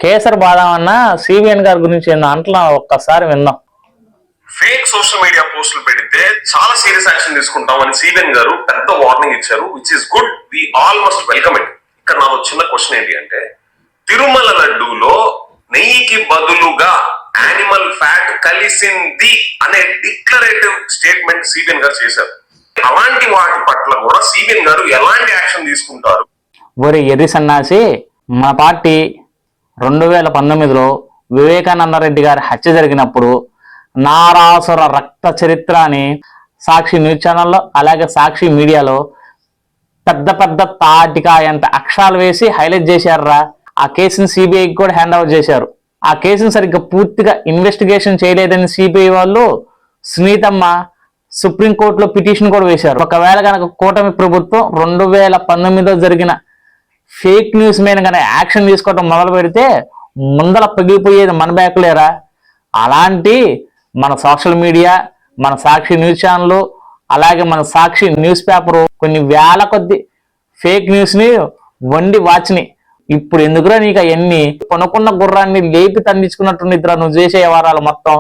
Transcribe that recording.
కేసర్ బాదాం అన్న సిబిఎన్ గారి గురించి అంటున్నా, ఒక్కసారి విందాం. ఫేక్ సోషల్ మీడియా పోస్టులు పెడితే చాలా సీరియస్ యాక్షన్ తీసుకుంటామని సిబిఎన్ గారు పెద్ద వార్నింగ్ ఇచ్చారు, which is good. We all must welcome it. ఇక్కడ నాకు చిన్న క్వశ్చన్ ఏంటి అంటే, తిరుమల లడ్డూలో నెయ్యికి బదులుగా యానిమల్ ఫ్యాట్ కలిసింది అనే డిక్లరేటివ్ స్టేట్మెంట్ సిబిఎన్ గారు చేశారు. అలాంటి వాటి పట్ల కూడా సిబిఎన్ గారు ఎలాంటి యాక్షన్ తీసుకుంటారు? ఒరే ఎర్రి సన్నాసి, మన పార్టీ 2019లో వివేకానంద రెడ్డి గారి హత్య జరిగినప్పుడు నారాసుర రక్త చరిత్ర అని సాక్షి న్యూస్ ఛానల్లో అలాగే సాక్షి మీడియాలో పెద్ద పెద్ద తాటికాయంత అక్షరాలు వేసి హైలైట్ చేశారురా. ఆ కేసుని సిబిఐకి కూడా హ్యాండ్ ఓవర్ చేశారు. ఆ కేసుని సరిగ్గా పూర్తిగా ఇన్వెస్టిగేషన్ చేయలేదని సిబిఐ వాళ్ళు సునీతమ్మ సుప్రీంకోర్టులో పిటిషన్ కూడా వేశారు. ఒకవేళ కనుక కూటమి ప్రభుత్వం 2019లో జరిగిన ఫేక్ న్యూస్ మీద కనుక యాక్షన్ తీసుకోవడం మొదలు పెడితే ముందల పగిలిపోయేది మన బ్యాకులేరా. అలాంటి మన సోషల్ మీడియా, మన సాక్షి న్యూస్ ఛానల్ అలాగే మన సాక్షి న్యూస్ పేపరు కొన్ని వేల కొద్ది ఫేక్ న్యూస్ని వండి వాచ్ని. ఇప్పుడు ఎందుకురా నీకు అవన్నీ కొనుక్కున్న గుర్రాన్ని లేపి తండించుకున్నట్టు నిద్ర నువ్వు చేసే వ్యవహారాలు మొత్తం.